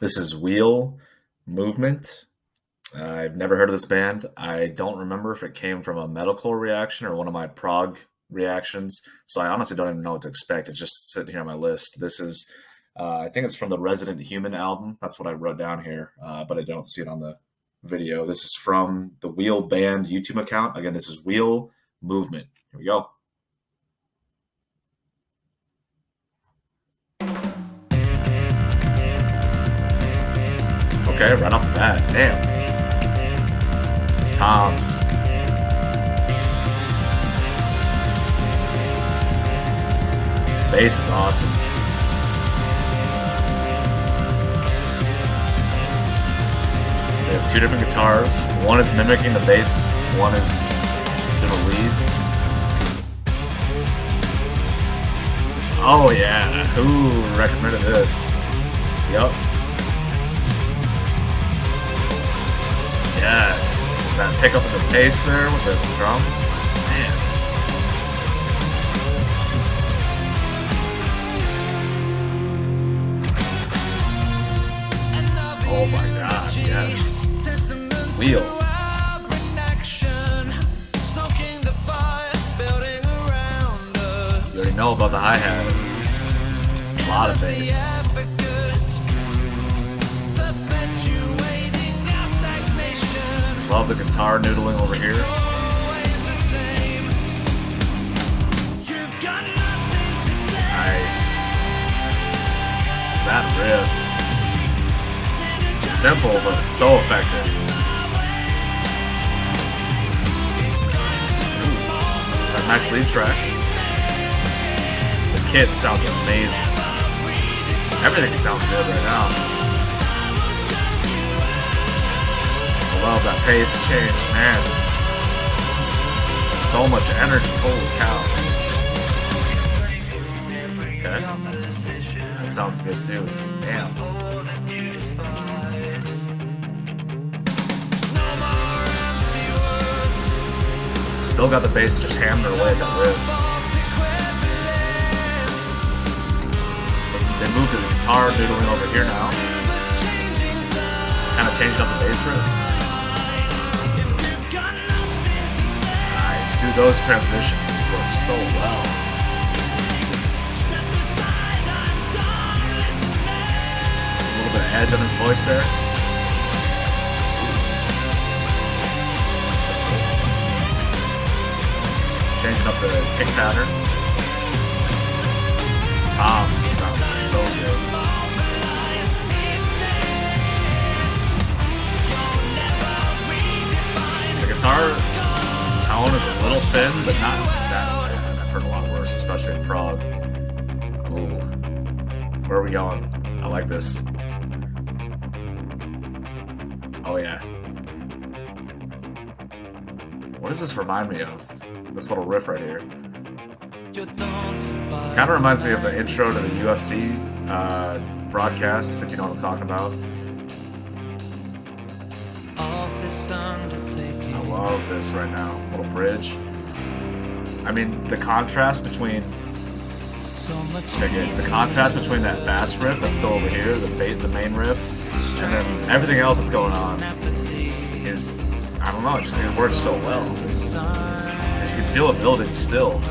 This is Wheel Movement. I've never heard of this band. I don't remember if it came from a metalcore reaction or one of my prog reactions. So I honestly don't even know what to expect. It's just sitting here on my list. This is, I think it's from the Resident Human album. That's what I wrote down here, but I don't see it on the video. This is from the Wheel Band YouTube account. Again, this is Wheel Movement. Here we go. Okay, right off the bat. Damn. It's Tom's. Bass is awesome. They have two different guitars. One is mimicking the bass, one is doing a lead. Oh yeah, who recommended this? Yup. Yes, that pickup in the bass there with the drums, man. Oh my god, yes. Wheel. You already know about the hi-hat. A lot of bass. Love the guitar noodling over here. Nice. That riff. Simple, but so effective. That nice lead track. The kit sounds amazing. Everything sounds good right now. I love that pace change, man. So much energy, holy cow. Okay. That sounds good too. Damn. Still got the bass just hammered away at that riff. They moved to the guitar noodling over here now. Kind of changed up the bass riff. Nice, dude, those transitions work so well. A little bit of edge on his voice there. Changing up the kick pattern. Toms sounds so good. The guitar tone is a little thin, but not that bad. I've heard a lot worse, especially in prog. Ooh. Where are we going? I like this. Oh yeah. What does this remind me of? This little riff right here. Kind of reminds me of the intro to the UFC broadcasts, if you know what I'm talking about. I love this right now. Little bridge. I mean, the contrast between that fast riff that's still over here, the main riff, and then everything else that's going on is, I don't know, it works so well. You can feel it building still.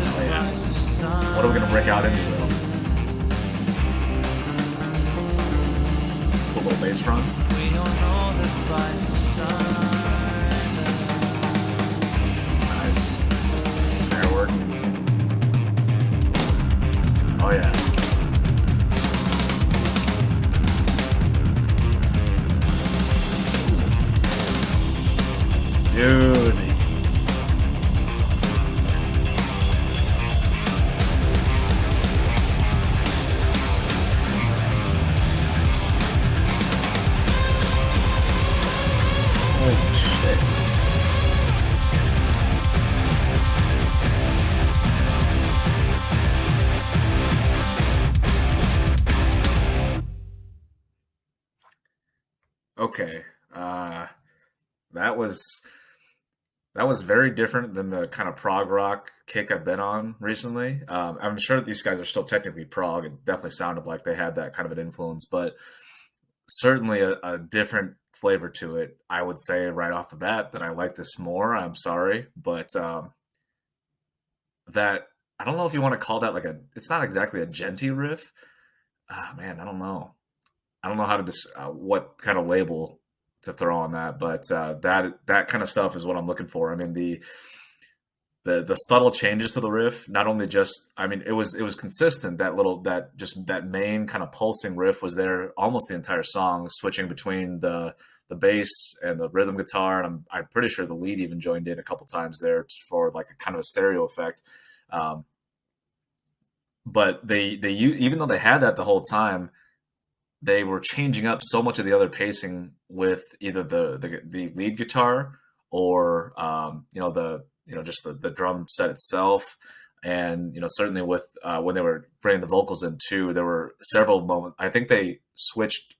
Oh yeah. What are we gonna break out into though? Put a little bass front. Nice. Snare work. Oh yeah. Dude. Holy shit. Okay. That was That was very different than the kind of prog rock kick I've been on recently. I'm sure that these guys are still technically prog. It definitely sounded like they had that kind of an influence, but certainly a different flavor to it. I would say right off the bat that I like this more. I'm sorry, but that I don't know if you want to call that like a. It's not exactly a genty riff. Ah, man, I don't know. I don't know how to what kind of label to throw on that, but that kind of stuff is what I'm looking for. I mean, the subtle changes to the riff, not only just, I mean, it was consistent. That main kind of pulsing riff was there almost the entire song, switching between the bass and the rhythm guitar, and I'm pretty sure the lead even joined in a couple times there for like a kind of a stereo effect. Um, but even though they had that the whole time, they were changing up so much of the other pacing with either the lead guitar or just the drum set itself, and certainly with when they were bringing the vocals in too, there were several moments. I think they switched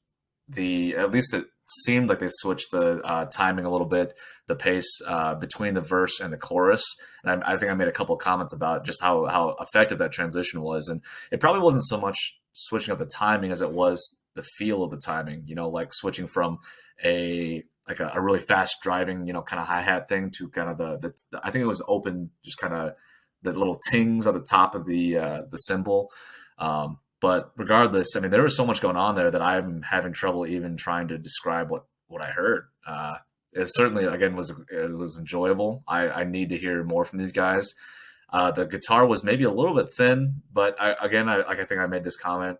at least it seemed like they switched the timing a little bit, the pace between the verse and the chorus. And I think I made a couple of comments about just how effective that transition was. And it probably wasn't so much switching up the timing as it was the feel of the timing, like switching from a really fast driving, kind of hi-hat thing to kind of I think it was open, just kind of the little tings on the top of the cymbal. But regardless, I mean, there was so much going on there that I'm having trouble even trying to describe what I heard. It certainly, again, it was enjoyable. I need to hear more from these guys. The guitar was maybe a little bit thin, but I think I made this comment.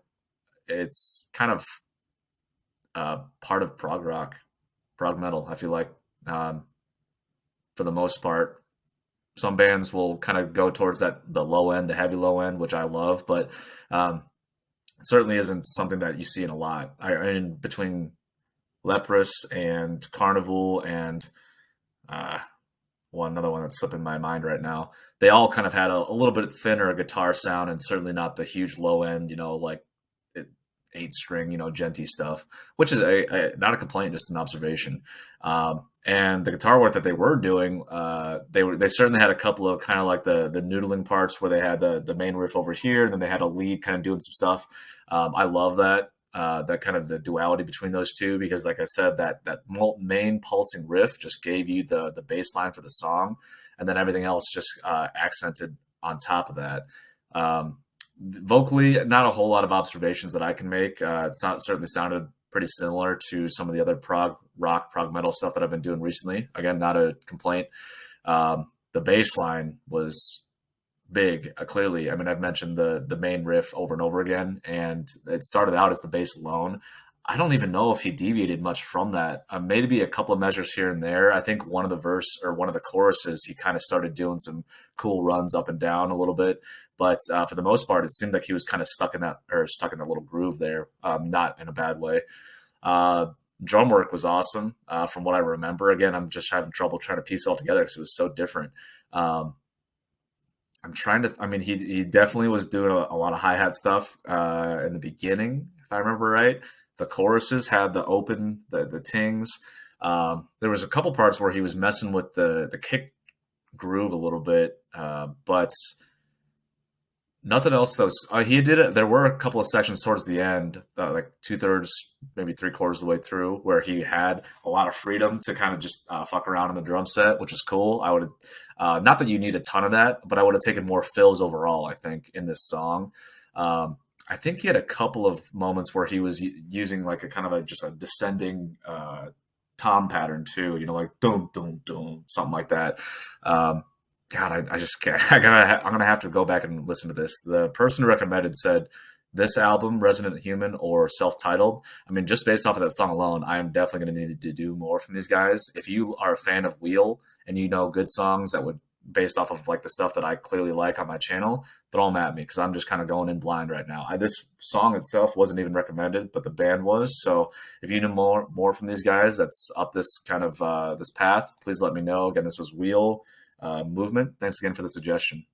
It's kind of part of prog rock, prog metal. I feel like for the most part, some bands will kind of go towards the low end, the heavy low end, which I love, but certainly isn't something that you see in a lot. I mean, between Leprous and Carnival and another one that's slipping my mind right now, they all kind of had a little bit thinner guitar sound, and certainly not the huge low end, like 8-string, genty stuff, which is not a complaint, just an observation. And the guitar work that they were doing, they certainly had a couple of kind of like the noodling parts where they had the main riff over here, and then they had a lead kind of doing some stuff. I love that kind of the duality between those two, because like I said, that main pulsing riff just gave you the bass line for the song, and then everything else just accented on top of that. Vocally, not a whole lot of observations that I can make. Certainly sounded pretty similar to some of the other prog rock, prog metal stuff that I've been doing recently. Again, not a complaint. The bass line was big, clearly. I mean, I've mentioned the main riff over and over again, and it started out as the bass alone. I don't even know if he deviated much from that. Maybe a couple of measures here and there. I think one of the verse or one of the choruses, he kind of started doing some cool runs up and down a little bit. But for the most part, it seemed like he was kind of stuck in that little groove there, not in a bad way. Drum work was awesome from what I remember. Again, I'm just having trouble trying to piece it all together because it was so different. I'm trying to. I mean, he definitely was doing a lot of hi-hat stuff in the beginning, if I remember right. The choruses had the tings. There was a couple parts where he was messing with the kick groove a little bit, but nothing else. He did it. There were a couple of sections towards the end, like 2/3, maybe 3/4 of the way through, where he had a lot of freedom to kind of just fuck around in the drum set, which is cool. I would not that you need a ton of that, but I would have taken more fills overall, I think, in this song. I think he had a couple of moments where he was using like a kind of just a descending tom pattern too, like boom, boom, boom, something like that. God, I just can't. I'm gonna have to go back and listen to this. The person who recommended said this album, Resident Human or self-titled. I mean, just based off of that song alone, I am definitely gonna need to do more from these guys. If you are a fan of Wheel and you know good songs that would based off of like the stuff that I clearly like on my channel, throw them at me because I'm just kind of going in blind right now. This song itself wasn't even recommended, but the band was. So if you know more from these guys that's up this kind of this path, please let me know. Again, this was Wheel Movement. Thanks again for the suggestion.